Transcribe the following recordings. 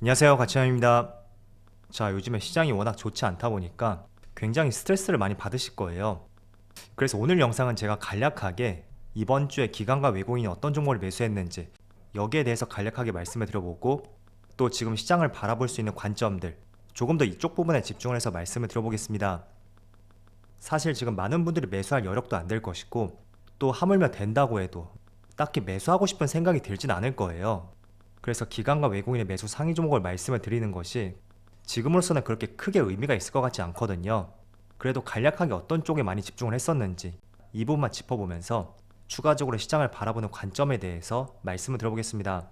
안녕하세요, 가치현입니다. 자, 요즘에 시장이 워낙 좋지 않다 보니까 굉장히 스트레스를 많이 받으실 거예요. 그래서 오늘 영상은 제가 간략하게 이번 주에 기관과 외국인이 어떤 종목을 매수했는지 여기에 대해서 간략하게 말씀을 드려보고, 또 지금 시장을 바라볼 수 있는 관점들 조금 더 이쪽 부분에 집중을 해서 말씀을 드려보겠습니다. 사실 지금 많은 분들이 매수할 여력도 안 될 것이고, 또 하물며 된다고 해도 딱히 매수하고 싶은 생각이 들진 않을 거예요. 그래서 기관과 외국인의 매수 상위 종목을 말씀을 드리는 것이 지금으로서는 그렇게 크게 의미가 있을 것 같지 않거든요. 그래도 간략하게 어떤 쪽에 많이 집중을 했었는지 이 부분만 짚어보면서 추가적으로 시장을 바라보는 관점에 대해서 말씀을 드려보겠습니다.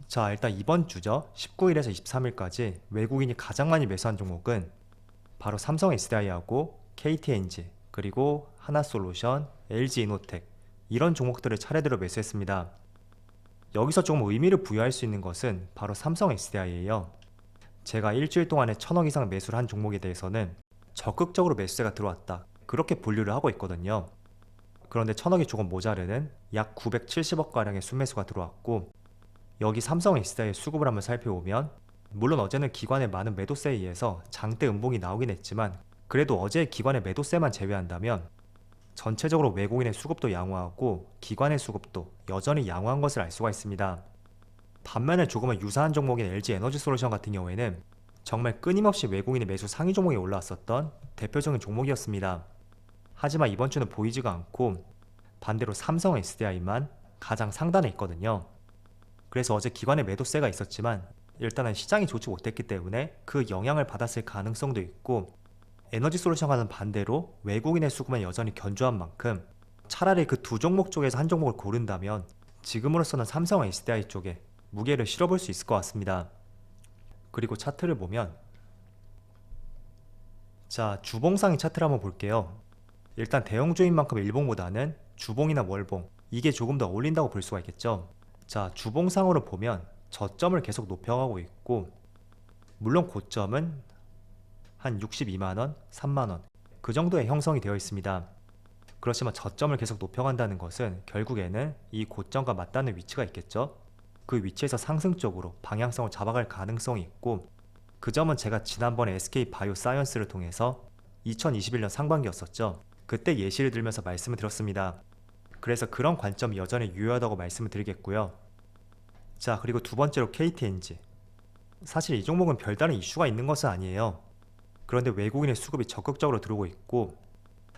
자, 일단 이번 주죠. 19일에서 23일까지 외국인이 가장 많이 매수한 종목은 바로 삼성 SDI하고 KTNG, 그리고 하나솔루션, LG이노텍, 이런 종목들을 차례대로 매수했습니다. 여기서 조금 의미를 부여할 수 있는 것은 바로 삼성 SDI예요. 제가 일주일 동안에 1000억 이상 매수를 한 종목에 대해서는 적극적으로 매수세가 들어왔다, 그렇게 분류를 하고 있거든요. 그런데 1000억이 조금 모자르는 약 970억가량의 순매수가 들어왔고, 여기 삼성 SDI의 수급을 한번 살펴보면, 물론 어제는 기관의 많은 매도세에 의해서 장대 음봉이 나오긴 했지만, 그래도 어제의 기관의 매도세만 제외한다면 전체적으로 외국인의 수급도 양호하고 기관의 수급도 여전히 양호한 것을 알 수가 있습니다. 반면에 조금은 유사한 종목인 LG에너지솔루션 같은 경우에는 정말 끊임없이 외국인의 매수 상위 종목에 올라왔었던 대표적인 종목이었습니다. 하지만 이번 주는 보이지가 않고 반대로 삼성 SDI만 가장 상단에 있거든요. 그래서 어제 기관의 매도세가 있었지만 일단은 시장이 좋지 못했기 때문에 그 영향을 받았을 가능성도 있고, 에너지솔루션과는 반대로 외국인의 수급은 여전히 견조한 만큼 차라리 그 두 종목 쪽에서 한 종목을 고른다면 지금으로서는 삼성 SDI 쪽에 무게를 실어볼 수 있을 것 같습니다. 그리고 차트를 보면, 자, 주봉상의 차트를 한번 볼게요. 일단 대형주인 만큼 일봉보다는 주봉이나 월봉, 이게 조금 더 어울린다고 볼 수가 있겠죠. 자, 주봉상으로 보면 저점을 계속 높여가고 있고, 물론 고점은 한 62만원, 3만원 그 정도의 형성이 되어 있습니다. 그렇지만 저점을 계속 높여간다는 것은 결국에는 이 고점과 맞닿는 위치가 있겠죠. 그 위치에서 상승적으로 방향성을 잡아갈 가능성이 있고, 그 점은 제가 지난번에 SK바이오사이언스를 통해서 2021년 상반기였었죠. 그때 예시를 들면서 말씀을 드렸습니다. 그래서 그런 관점이 여전히 유효하다고 말씀을 드리겠고요. 자, 그리고 두 번째로 KTNG. 사실 이 종목은 별다른 이슈가 있는 것은 아니에요. 그런데 외국인의 수급이 적극적으로 들어오고 있고,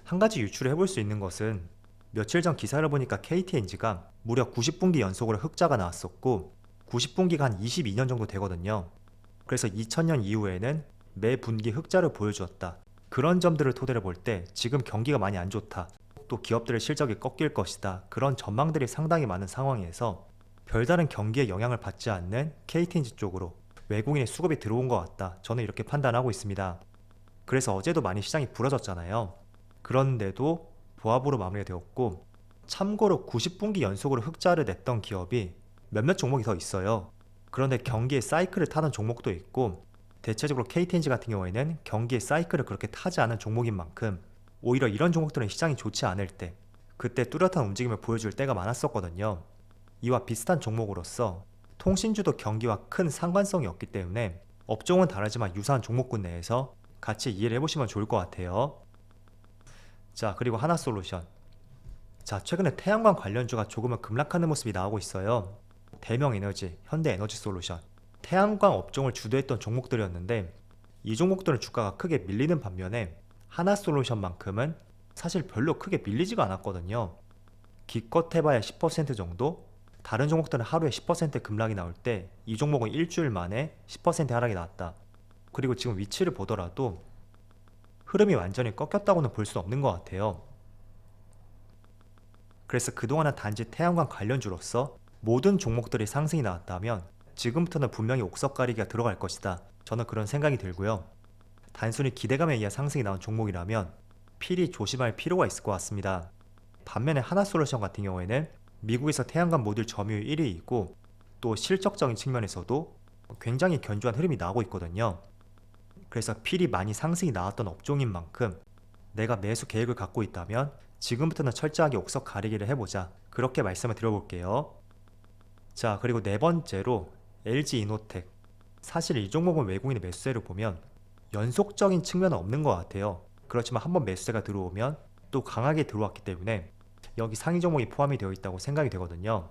한 가지 유추를 해볼 수 있는 것은 며칠 전 기사를 보니까 KTNG가 무려 90분기 연속으로 흑자가 나왔었고, 90분기가 한 22년 정도 되거든요. 그래서 2000년 이후에는 매 분기 흑자를 보여주었다. 그런 점들을 토대로 볼 때 지금 경기가 많이 안 좋다, 또 기업들의 실적이 꺾일 것이다, 그런 전망들이 상당히 많은 상황에서 별다른 경기에 영향을 받지 않는 KTNG 쪽으로 외국인의 수급이 들어온 것 같다, 저는 이렇게 판단하고 있습니다. 그래서 어제도 많이 시장이 불어졌잖아요. 그런데도 보합으로 마무리가 되었고, 참고로 90분기 연속으로 흑자를 냈던 기업이 몇몇 종목이 더 있어요. 그런데 경기의 사이클을 타는 종목도 있고, 대체적으로 KTNG 같은 경우에는 경기의 사이클을 그렇게 타지 않은 종목인 만큼 오히려 이런 종목들은 시장이 좋지 않을 때 그때 뚜렷한 움직임을 보여줄 때가 많았었거든요. 이와 비슷한 종목으로서 통신주도 경기와 큰 상관성이 없기 때문에 업종은 다르지만 유사한 종목군 내에서 같이 이해를 해보시면 좋을 것 같아요. 자, 그리고 하나솔루션. 자, 최근에 태양광 관련주가 조금은 급락하는 모습이 나오고 있어요. 대명에너지, 현대에너지솔루션, 태양광 업종을 주도했던 종목들이었는데, 이 종목들은 주가가 크게 밀리는 반면에 하나솔루션만큼은 사실 별로 크게 밀리지가 않았거든요. 기껏 해봐야 10% 정도? 다른 종목들은 하루에 10% 급락이 나올 때 이 종목은 일주일 만에 10% 하락이 나왔다. 그리고 지금 위치를 보더라도 흐름이 완전히 꺾였다고는 볼 수 없는 것 같아요. 그래서 그동안은 단지 태양광 관련주로서 모든 종목들이 상승이 나왔다면 지금부터는 분명히 옥석 가리기가 들어갈 것이다, 저는 그런 생각이 들고요. 단순히 기대감에 의해 상승이 나온 종목이라면 필히 조심할 필요가 있을 것 같습니다. 반면에 하나솔루션 같은 경우에는 미국에서 태양광 모듈 점유율 1위이고, 또 실적적인 측면에서도 굉장히 견조한 흐름이 나오고 있거든요. 그래서 필히 많이 상승이 나왔던 업종인 만큼 내가 매수 계획을 갖고 있다면 지금부터는 철저하게 옥석 가리기를 해보자, 그렇게 말씀을 드려볼게요. 자, 그리고 네 번째로 LG이노텍. 사실 이 종목은 외국인의 매수세를 보면 연속적인 측면은 없는 것 같아요. 그렇지만 한번 매수세가 들어오면 또 강하게 들어왔기 때문에 여기 상위 종목이 포함이 되어 있다고 생각이 되거든요.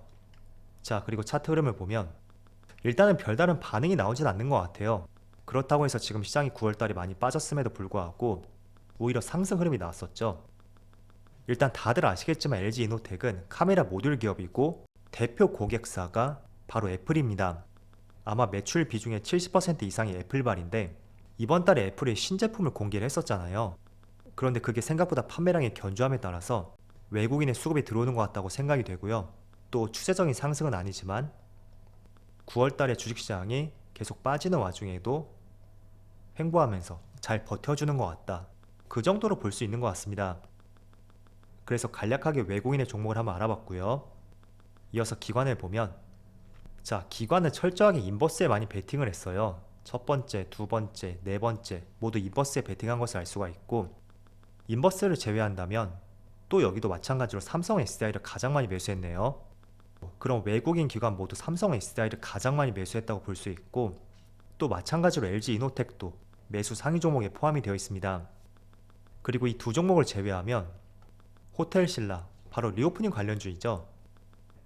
자, 그리고 차트 흐름을 보면 일단은 별다른 반응이 나오진 않는 것 같아요. 그렇다고 해서 지금 시장이 9월달에 많이 빠졌음에도 불구하고 오히려 상승 흐름이 나왔었죠. 일단 다들 아시겠지만 LG이노텍은 카메라 모듈 기업이고 대표 고객사가 바로 애플입니다. 아마 매출 비중의 70% 이상이 애플발인데 이번 달에 애플이 신제품을 공개를 했었잖아요. 그런데 그게 생각보다 판매량이 견조함에 따라서 외국인의 수급이 들어오는 것 같다고 생각이 되고요. 또 추세적인 상승은 아니지만 9월달에 주식시장이 계속 빠지는 와중에도 횡보하면서 잘 버텨주는 것 같다. 그 정도로 볼 수 있는 것 같습니다. 그래서 간략하게 외국인의 종목을 한번 알아봤고요. 이어서 기관을 보면 자, 기관은 철저하게 인버스에 많이 베팅을 했어요. 첫 번째, 두 번째, 네 번째 모두 인버스에 베팅한 것을 알 수가 있고 인버스를 제외한다면 또 여기도 마찬가지로 삼성 SDI를 가장 많이 매수했네요. 그럼 외국인 기관 모두 삼성 SDI를 가장 많이 매수했다고 볼 수 있고 또 마찬가지로 LG이노텍도 매수 상위 종목에 포함이 되어 있습니다. 그리고 이 두 종목을 제외하면 호텔신라, 바로 리오프닝 관련주이죠.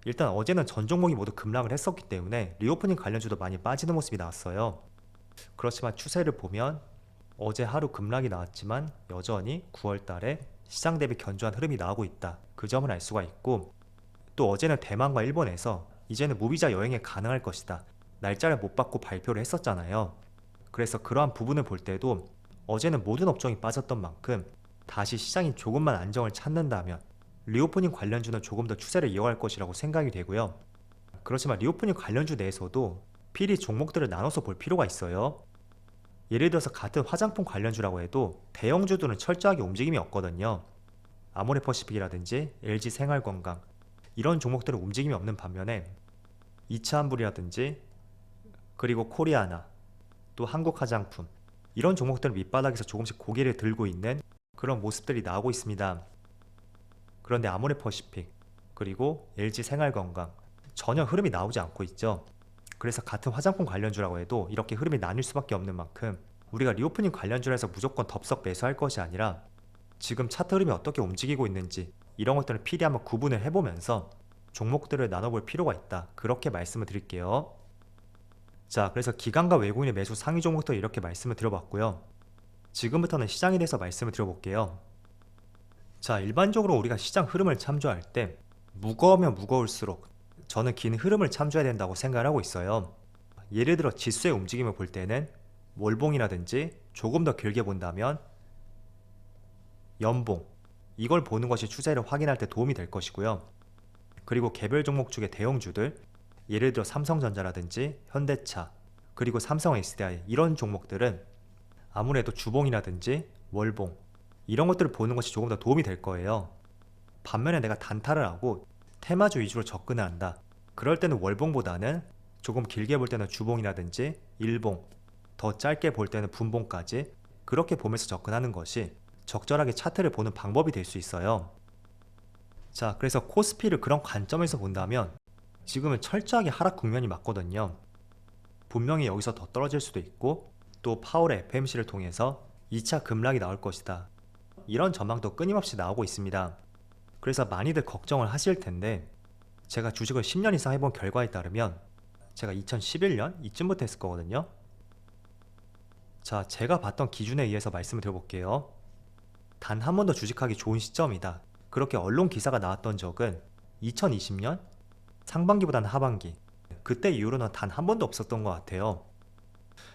일단 어제는 전 종목이 모두 급락을 했었기 때문에 리오프닝 관련주도 많이 빠지는 모습이 나왔어요. 그렇지만 추세를 보면 어제 하루 급락이 나왔지만 여전히 9월달에 시장 대비 견조한 흐름이 나오고 있다. 그 점을 알 수가 있고 또 어제는 대만과 일본에서 이제는 무비자 여행이 가능할 것이다. 날짜를 못 받고 발표를 했었잖아요. 그래서 그러한 부분을 볼 때도 어제는 모든 업종이 빠졌던 만큼 다시 시장이 조금만 안정을 찾는다면 리오프닝 관련주는 조금 더 추세를 이어갈 것이라고 생각이 되고요. 그렇지만 리오프닝 관련주 내에서도 필히 종목들을 나눠서 볼 필요가 있어요. 예를 들어서 같은 화장품 관련주라고 해도 대형주들은 철저하게 움직임이 없거든요. 아모레퍼시픽이라든지 LG생활건강 이런 종목들은 움직임이 없는 반면에 이차환불이라든지 그리고 코리아나 또 한국화장품 이런 종목들은 밑바닥에서 조금씩 고개를 들고 있는 그런 모습들이 나오고 있습니다. 그런데 아모레퍼시픽 그리고 LG생활건강 전혀 흐름이 나오지 않고 있죠. 그래서 같은 화장품 관련주라고 해도 이렇게 흐름이 나뉠 수밖에 없는 만큼 우리가 리오프닝 관련주라서 무조건 덥석 매수할 것이 아니라 지금 차트 흐름이 어떻게 움직이고 있는지 이런 것들을 필히 한번 구분을 해보면서 종목들을 나눠볼 필요가 있다. 그렇게 말씀을 드릴게요. 자, 그래서 기관과 외국인의 매수 상위 종목들 이렇게 말씀을 드려봤고요. 지금부터는 시장에 대해서 말씀을 드려볼게요. 자, 일반적으로 우리가 시장 흐름을 참조할 때 무거우면 무거울수록 저는 긴 흐름을 참조해야 된다고 생각을 하고 있어요. 예를 들어 지수의 움직임을 볼 때는 월봉이라든지 조금 더 길게 본다면 연봉 이걸 보는 것이 추세를 확인할 때 도움이 될 것이고요. 그리고 개별 종목 중에 대형주들 예를 들어 삼성전자라든지 현대차 그리고 삼성 SDI 이런 종목들은 아무래도 주봉이라든지 월봉 이런 것들을 보는 것이 조금 더 도움이 될 거예요. 반면에 내가 단타를 하고 테마주 위주로 접근을 한다. 그럴 때는 월봉보다는 조금 길게 볼 때는 주봉이라든지 일봉 더 짧게 볼 때는 분봉까지 그렇게 보면서 접근하는 것이 적절하게 차트를 보는 방법이 될 수 있어요. 자, 그래서 코스피를 그런 관점에서 본다면 지금은 철저하게 하락 국면이 맞거든요. 분명히 여기서 더 떨어질 수도 있고 또 파월의 FMC를 통해서 2차 급락이 나올 것이다. 이런 전망도 끊임없이 나오고 있습니다. 그래서 많이들 걱정을 하실 텐데 제가 주식을 10년 이상 해본 결과에 따르면 제가 2011년 이쯤부터 했을 거거든요. 자, 제가 봤던 기준에 의해서 말씀을 드려볼게요. 단 한 번도 주식하기 좋은 시점이다. 그렇게 언론 기사가 나왔던 적은 2020년 상반기보다는 하반기 그때 이후로는 단 한 번도 없었던 것 같아요.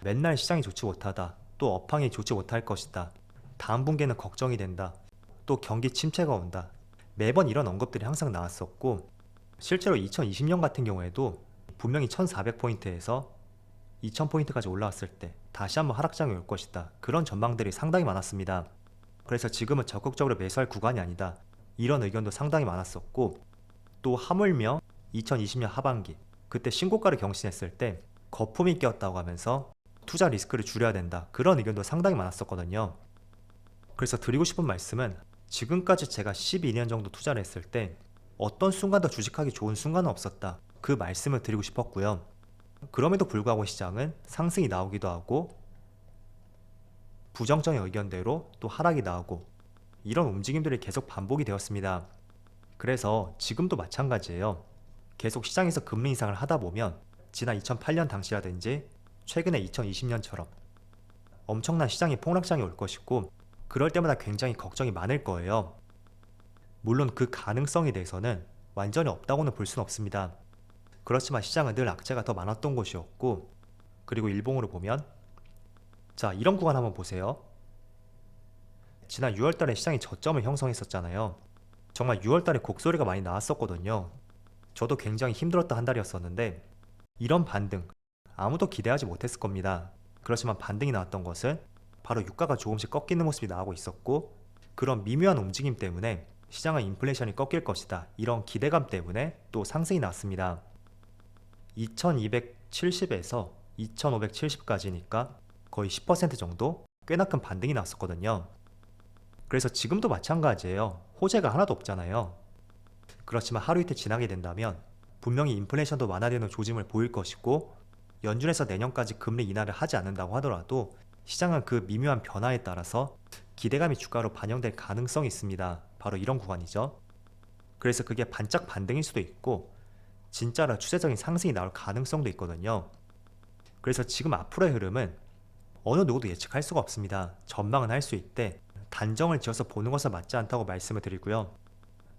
맨날 시장이 좋지 못하다. 또 업황이 좋지 못할 것이다. 다음 분기에는 걱정이 된다. 또 경기 침체가 온다. 매번 이런 언급들이 항상 나왔었고 실제로 2020년 같은 경우에도 분명히 1400포인트에서 2000포인트까지 올라왔을 때 다시 한번 하락장이 올 것이다. 그런 전망들이 상당히 많았습니다. 그래서 지금은 적극적으로 매수할 구간이 아니다. 이런 의견도 상당히 많았었고 또 하물며 2020년 하반기 그때 신고가를 경신했을 때 거품이 꼈다고 하면서 투자 리스크를 줄여야 된다. 그런 의견도 상당히 많았었거든요. 그래서 드리고 싶은 말씀은 지금까지 제가 12년 정도 투자를 했을 때 어떤 순간도 주식하기 좋은 순간은 없었다. 그 말씀을 드리고 싶었고요. 그럼에도 불구하고 시장은 상승이 나오기도 하고 부정적인 의견대로 또 하락이 나오고 이런 움직임들이 계속 반복이 되었습니다. 그래서 지금도 마찬가지예요. 계속 시장에서 금리 인상을 하다 보면 지난 2008년 당시라든지 최근에 2020년처럼 엄청난 시장의 폭락장이 올 것이고 그럴 때마다 굉장히 걱정이 많을 거예요. 물론 그 가능성에 대해서는 완전히 없다고는 볼 수는 없습니다. 그렇지만 시장은 늘 악재가 더 많았던 곳이었고 그리고 일봉으로 보면 자 이런 구간 한번 보세요. 지난 6월달에 시장이 저점을 형성했었잖아요. 정말 6월달에 곡소리가 많이 나왔었거든요. 저도 굉장히 힘들었던 한 달이었었는데 이런 반등 아무도 기대하지 못했을 겁니다. 그렇지만 반등이 나왔던 것은 바로 유가가 조금씩 꺾이는 모습이 나오고 있었고 그런 미묘한 움직임 때문에 시장은 인플레이션이 꺾일 것이다 이런 기대감 때문에 또 상승이 나왔습니다. 2270에서 2570까지니까 거의 10% 정도 꽤나 큰 반등이 나왔었거든요. 그래서 지금도 마찬가지예요. 호재가 하나도 없잖아요. 그렇지만 하루 이틀 지나게 된다면 분명히 인플레이션도 완화되는 조짐을 보일 것이고 연준에서 내년까지 금리 인하를 하지 않는다고 하더라도 시장은 그 미묘한 변화에 따라서 기대감이 주가로 반영될 가능성이 있습니다. 바로 이런 구간이죠. 그래서 그게 반짝 반등일 수도 있고 진짜로 추세적인 상승이 나올 가능성도 있거든요. 그래서 지금 앞으로의 흐름은 어느 누구도 예측할 수가 없습니다. 전망은 할 수 있대 단정을 지어서 보는 것은 맞지 않다고 말씀을 드리고요.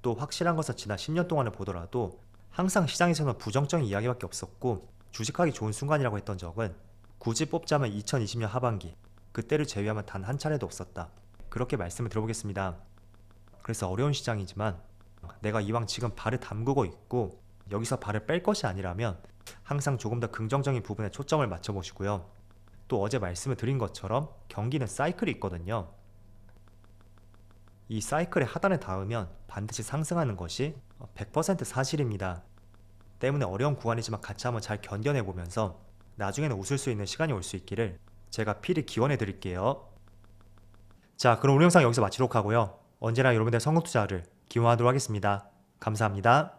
또 확실한 것은 지난 10년 동안을 보더라도 항상 시장에서는 부정적인 이야기밖에 없었고 주식하기 좋은 순간이라고 했던 적은 굳이 뽑자면 2020년 하반기 그때를 제외하면 단 한 차례도 없었다. 그렇게 말씀을 드려보겠습니다. 그래서 어려운 시장이지만 내가 이왕 지금 발을 담그고 있고 여기서 발을 뺄 것이 아니라면 항상 조금 더 긍정적인 부분에 초점을 맞춰보시고요. 또 어제 말씀을 드린 것처럼 경기는 사이클이 있거든요. 이 사이클의 하단에 닿으면 반드시 상승하는 것이 100% 사실입니다. 때문에 어려운 구간이지만 같이 한번 잘 견뎌내보면서 나중에는 웃을 수 있는 시간이 올 수 있기를 제가 필히 기원해 드릴게요. 자, 그럼 오늘 영상 여기서 마치도록 하고요. 언제나 여러분들의 성공 투자를 기원하도록 하겠습니다. 감사합니다.